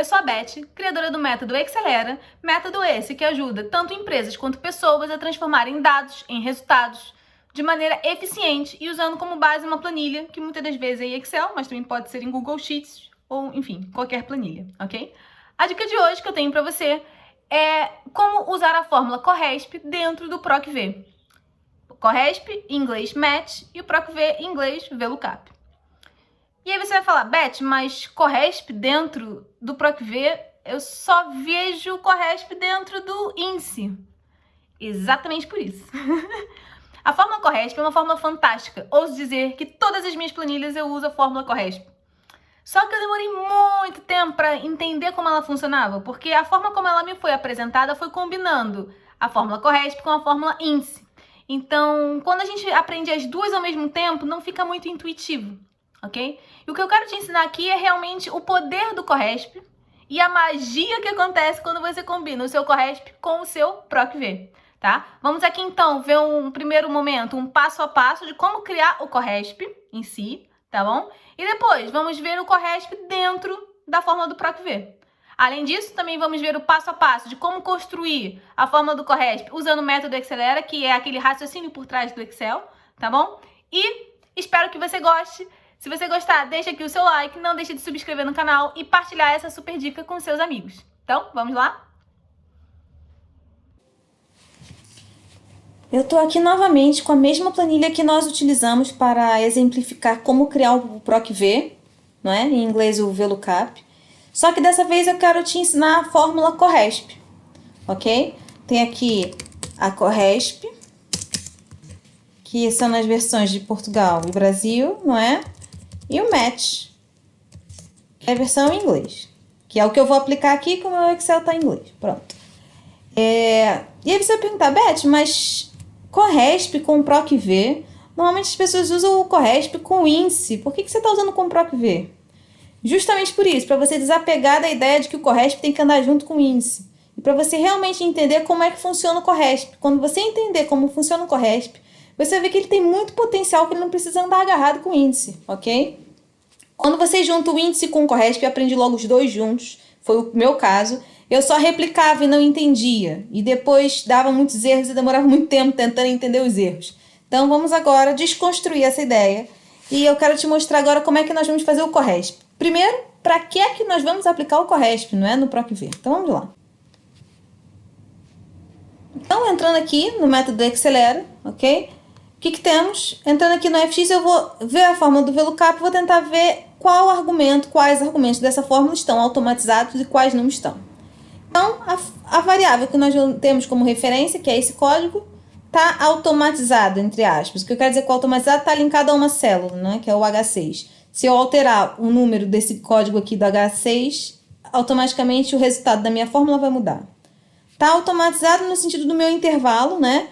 Eu sou a Beth, criadora do método Excelera, método esse que ajuda tanto empresas quanto pessoas a transformarem dados em resultados de maneira eficiente e usando como base uma planilha, que muitas das vezes é em Excel, mas também pode ser em Google Sheets ou, enfim, qualquer planilha, ok? A dica de hoje que eu tenho para você é como usar a fórmula CORRESP dentro do PROC-V. CORRESP, em inglês Match, e o PROC-V, em inglês VLOOKUP. E aí você vai falar, Beth, mas CORRESP dentro do PROC-V, eu só vejo CORRESP dentro do índice. Exatamente por isso. A fórmula CORRESP é uma fórmula fantástica. Ouso dizer que todas as minhas planilhas eu uso a fórmula CORRESP. Só que eu demorei muito tempo para entender como ela funcionava, porque a forma como ela me foi apresentada foi combinando a fórmula CORRESP com a fórmula índice. Então, quando a gente aprende as duas ao mesmo tempo, não fica muito intuitivo. Ok? E o que eu quero te ensinar aqui é realmente o poder do CORRESP e a magia que acontece quando você combina o seu CORRESP com o seu PROC-V, tá? Vamos aqui então ver um primeiro momento, um passo a passo de como criar o CORRESP em si, tá bom? E depois vamos ver o CORRESP dentro da fórmula do PROC-V. Além disso, também vamos ver o passo a passo de como construir a fórmula do CORRESP usando o método Excelera, que é aquele raciocínio por trás do Excel, tá bom? E espero que você goste. Se você gostar, deixa aqui o seu like, não deixe de se subscrever no canal e partilhar essa super dica com seus amigos. Então, vamos lá? Eu estou aqui novamente com a mesma planilha que nós utilizamos para exemplificar como criar o PROC-V, não é? Em inglês o VLOOKUP. Só que dessa vez eu quero te ensinar a fórmula CORRESP, ok? Tem aqui a CORRESP, que são nas versões de Portugal e Brasil, não é? E o Match, que é a versão em inglês, que é o que eu vou aplicar aqui, como o meu Excel está em inglês. Pronto. E aí você vai perguntar, Beth, mas CORRESP com PROC-V, normalmente as pessoas usam o CORRESP com índice. Por que você está usando com PROC-V? Justamente por isso, para você desapegar da ideia de que o CORRESP tem que andar junto com o índice. E para você realmente entender como é que funciona o CORRESP. Quando você entender como funciona o CORRESP, você vai ver que ele tem muito potencial, que ele não precisa andar agarrado com o índice, ok? Quando você junta o índice com o CORRESP, eu aprendi logo os dois juntos, foi o meu caso, eu só replicava e não entendia. E depois dava muitos erros e demorava muito tempo tentando entender os erros. Então vamos agora desconstruir essa ideia. E eu quero te mostrar agora como é que nós vamos fazer o CORRESP. Primeiro, para que é que nós vamos aplicar o CORRESP, não é? No PROC-V. Então vamos lá. Então, entrando aqui no método Excelera, ok? O que temos? Entrando aqui no FX, eu vou ver a fórmula do VLOOKUP, vou tentar ver quais argumentos dessa fórmula estão automatizados e quais não estão. Então, a variável que nós temos como referência, que é esse código, está automatizado, entre aspas. O que eu quero dizer com automatizado está linkado a uma célula, né, que é o H6. Se eu alterar o número desse código aqui do H6, automaticamente o resultado da minha fórmula vai mudar. Está automatizado no sentido do meu intervalo, né?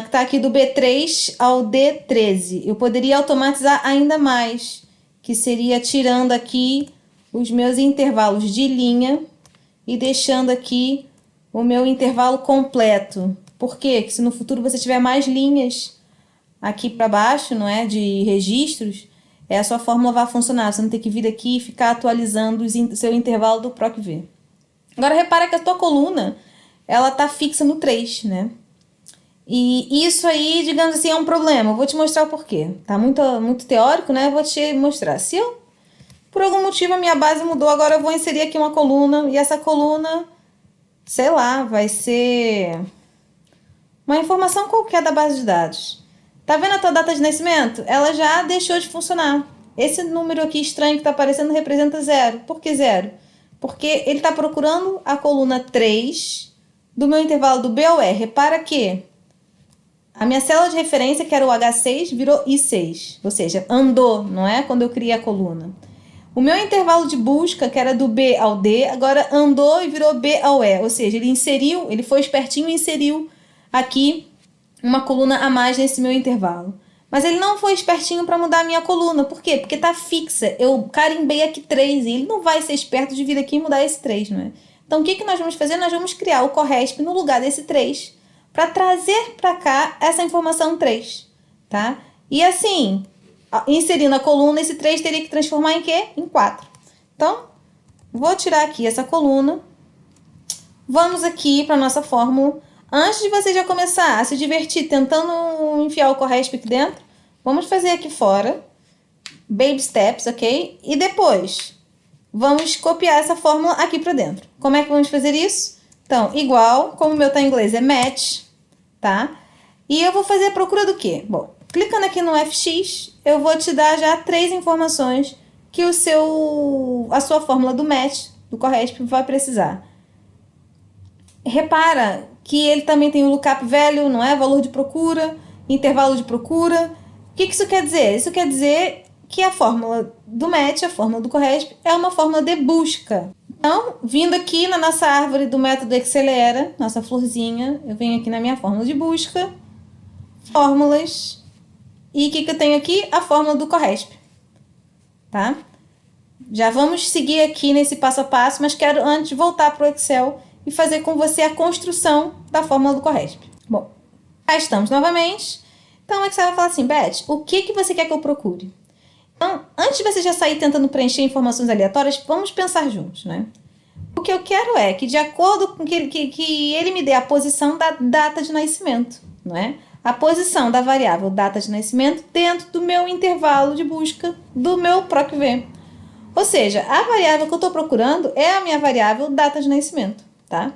Que está aqui do B3 ao D13. Eu poderia automatizar ainda mais, que seria tirando aqui os meus intervalos de linha e deixando aqui o meu intervalo completo. Por quê? Porque se no futuro você tiver mais linhas aqui para baixo, não é, de registros, a sua fórmula vai funcionar. Você não tem que vir aqui e ficar atualizando o seu intervalo do PROC-V. Agora, repara que a tua coluna, ela tá fixa no 3, né? E isso aí, digamos assim, é um problema. Eu vou te mostrar o porquê. Tá muito teórico, né? Eu vou te mostrar. Se eu, por algum motivo, a minha base mudou, agora eu vou inserir aqui uma coluna. E essa coluna, sei lá, vai ser uma informação qualquer da base de dados. Tá vendo a tua data de nascimento? Ela já deixou de funcionar. Esse número aqui estranho que tá aparecendo representa 0. Por que 0? Porque ele está procurando a coluna 3 do meu intervalo do B ao E. Repara que a minha célula de referência, que era o H6, virou I6. Ou seja, andou, não é? Quando eu criei a coluna. O meu intervalo de busca, que era do B ao D, agora andou e virou B ao E. Ou seja, ele foi espertinho e inseriu aqui uma coluna a mais nesse meu intervalo. Mas ele não foi espertinho para mudar a minha coluna. Por quê? Porque tá fixa. Eu carimbei aqui 3 e ele não vai ser esperto de vir aqui e mudar esse 3, não é? Então, o que nós vamos fazer? Nós vamos criar o CORRESP no lugar desse 3 para trazer para cá essa informação 3, tá? E assim, inserindo a coluna, esse 3 teria que transformar em quê? Em 4. Então, Vou tirar aqui essa coluna. Vamos aqui para nossa fórmula. Antes de você já começar a se divertir tentando enfiar o Corresp aqui dentro, vamos fazer aqui fora. Baby steps, ok? E depois, vamos copiar essa fórmula aqui para dentro. Como é que vamos fazer isso? Então, igual, como o meu tá em inglês, é match, tá? E eu vou fazer a procura do quê? Bom, clicando aqui no FX, eu vou te dar já 3 informações que a sua fórmula do match, do Corresp, vai precisar. Repara que ele também tem o lookup value, não é? Valor de procura, intervalo de procura. O que isso quer dizer? Isso quer dizer que a fórmula do match, a fórmula do Corresp, é uma fórmula de busca. Então, vindo aqui na nossa árvore do método Acelera, nossa florzinha, eu venho aqui na minha fórmula de busca, fórmulas, e o que eu tenho aqui? A fórmula do Corresp, tá? Já vamos seguir aqui nesse passo a passo, mas quero antes voltar para o Excel e fazer com você a construção da fórmula do Corresp. Bom, cá estamos novamente. Então, o Excel vai falar assim, Beth, o que você quer que eu procure? Então, antes de você já sair tentando preencher informações aleatórias, vamos pensar juntos, né? O que eu quero é que, de acordo com que ele me dê a posição da data de nascimento, não é? A posição da variável data de nascimento dentro do meu intervalo de busca do meu PROC-V. Ou seja, a variável que eu estou procurando é a minha variável data de nascimento, tá?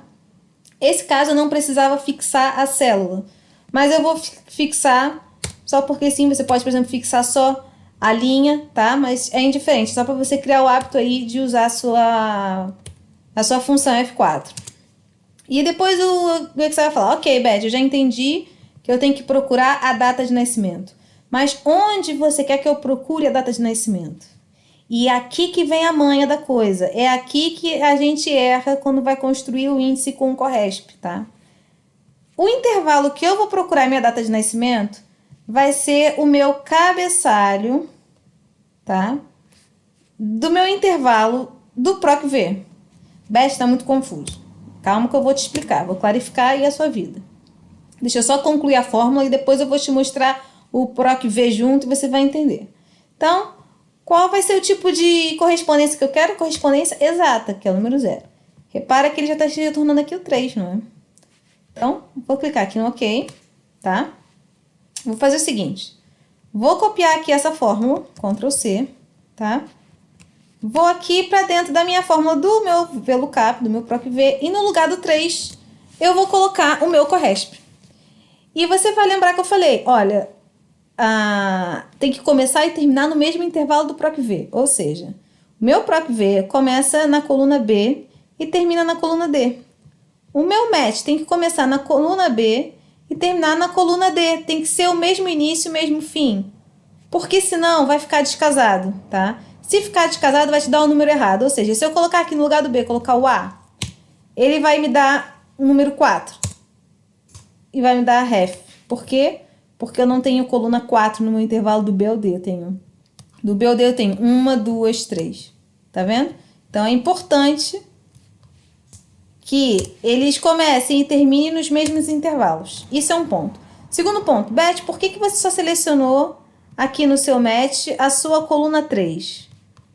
Esse caso eu não precisava fixar a célula, mas eu vou fixar, só porque sim, você pode, por exemplo, fixar só a linha, tá? Mas é indiferente, só para você criar o hábito aí de usar a sua função F4. E depois o Excel vai falar, ok, Beth, eu já entendi que eu tenho que procurar a data de nascimento. Mas onde você quer que eu procure a data de nascimento? E é aqui que vem a manha da coisa. É aqui que a gente erra quando vai construir o índice com o Corresp, tá? O intervalo que eu vou procurar minha data de nascimento vai ser o meu cabeçalho, tá? Do meu intervalo do PROC-V. Beth, está muito confuso. Calma que eu vou te explicar, vou clarificar aí a sua vida. Deixa eu só concluir a fórmula e depois eu vou te mostrar o PROC-V junto e você vai entender. Então, qual vai ser o tipo de correspondência que eu quero? Correspondência exata, que é o número 0. Repara que ele já está se retornando aqui o 3, não é? Então, vou clicar aqui no OK, tá? Vou fazer o seguinte. Vou copiar aqui essa fórmula, Ctrl C, tá? Vou aqui para dentro da minha fórmula do meu VLOOKUP, do meu PROC-V, e no lugar do 3, eu vou colocar o meu Corresp. E você vai lembrar que eu falei, olha, tem que começar e terminar no mesmo intervalo do PROC-V. Ou seja, o meu PROC-V começa na coluna B e termina na coluna D. O meu match tem que começar na coluna B e terminar na coluna D. Tem que ser o mesmo início, o mesmo fim. Porque senão vai ficar descasado, tá? Se ficar descasado, vai te dar o número errado. Ou seja, se eu colocar aqui no lugar do B, colocar o A, ele vai me dar o número 4. E vai me dar a ref. Por quê? Porque eu não tenho coluna 4 no meu intervalo do B ao D. Do B ao D eu tenho 1, 2, 3. Tá vendo? Então é importante que eles comecem e terminem nos mesmos intervalos. Isso é um ponto. Segundo ponto, Beth, por que você só selecionou aqui no seu match a sua coluna 3?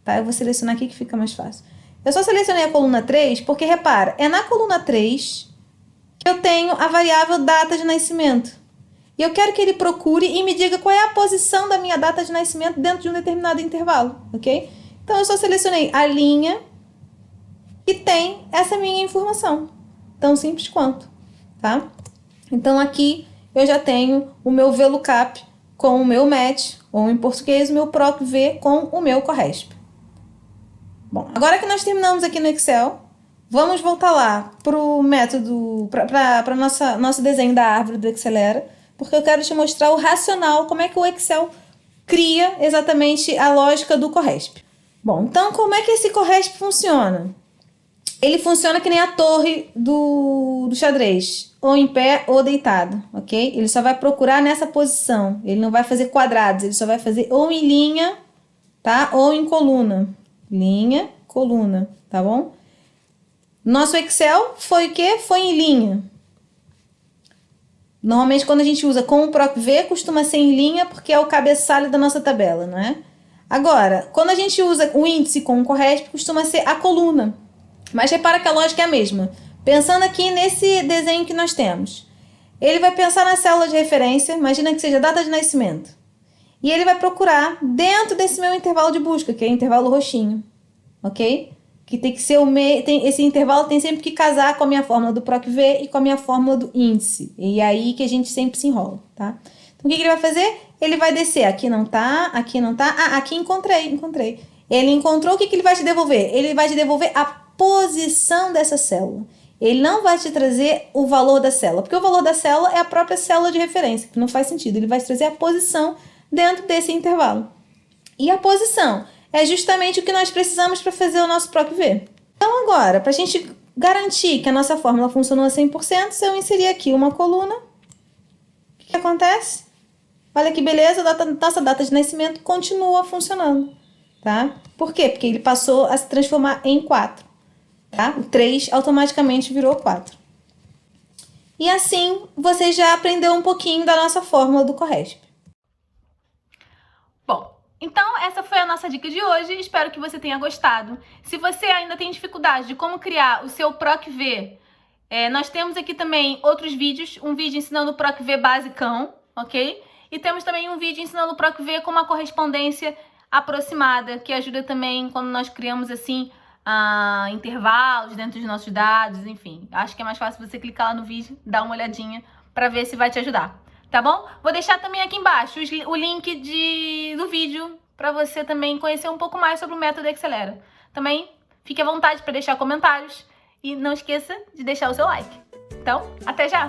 Tá? Eu vou selecionar aqui que fica mais fácil. Eu só selecionei a coluna 3 porque, repara, é na coluna 3 que eu tenho a variável data de nascimento. E eu quero que ele procure e me diga qual é a posição da minha data de nascimento dentro de um determinado intervalo, ok? Então, eu só selecionei a linha que tem essa minha informação. Tão simples quanto, tá? Então, aqui eu já tenho o meu VLOOKUP com o meu match, ou em português, o meu PROC-V com o meu Corresp. Bom, agora que nós terminamos aqui no Excel, vamos voltar lá para o método, para nosso desenho da árvore do Acelera, porque eu quero te mostrar o racional, como é que o Excel cria exatamente a lógica do Corresp. Bom, então como é que esse Corresp funciona? Ele funciona que nem a torre do xadrez, ou em pé ou deitado, ok? Ele só vai procurar nessa posição, ele não vai fazer quadrados, ele só vai fazer ou em linha, tá? Ou em coluna. Linha, coluna, tá bom? Nosso Excel foi o quê? Foi em linha. Normalmente, quando a gente usa com o PROC-V, costuma ser em linha, porque é o cabeçalho da nossa tabela, não é? Agora, quando a gente usa o índice com o CORRESP, costuma ser a coluna. Mas repara que a lógica é a mesma. Pensando aqui nesse desenho que nós temos. Ele vai pensar na célula de referência, imagina que seja data de nascimento. E ele vai procurar dentro desse meu intervalo de busca, que é o intervalo roxinho. Ok? Que tem que ser esse intervalo tem sempre que casar com a minha fórmula do PROC-V e com a minha fórmula do índice. E é aí que a gente sempre se enrola, tá? Então, o que ele vai fazer? Ele vai descer. Aqui não tá, aqui não tá. Ah, aqui encontrei. Ele encontrou, o que ele vai te devolver? Ele vai te devolver a posição dessa célula. Ele não vai te trazer o valor da célula, porque o valor da célula é a própria célula de referência, que não faz sentido. Ele vai te trazer a posição dentro desse intervalo. E a posição é justamente o que nós precisamos para fazer o nosso PROC-V. Então agora, para a gente garantir que a nossa fórmula funcionou a 100%, se eu inserir aqui uma coluna, o que acontece? Olha que beleza, nossa data de nascimento continua funcionando, tá? Por quê? Porque ele passou a se transformar em 4, tá? O 3 automaticamente virou 4. E assim, você já aprendeu um pouquinho da nossa fórmula do CORRESP. Bom, então essa foi a nossa dica de hoje, espero que você tenha gostado. Se você ainda tem dificuldade de como criar o seu PROC-V, nós temos aqui também outros vídeos, um vídeo ensinando o PROC-V basicão, ok? E temos também um vídeo ensinando o PROC-V com uma correspondência aproximada, que ajuda também quando nós criamos assim intervalos dentro dos nossos dados, enfim. Acho que é mais fácil você clicar lá no vídeo, dar uma olhadinha para ver se vai te ajudar, tá bom? Vou deixar também aqui embaixo o link do vídeo para você também conhecer um pouco mais sobre o método Acelera. Também fique à vontade para deixar comentários e não esqueça de deixar o seu like. Então, até já!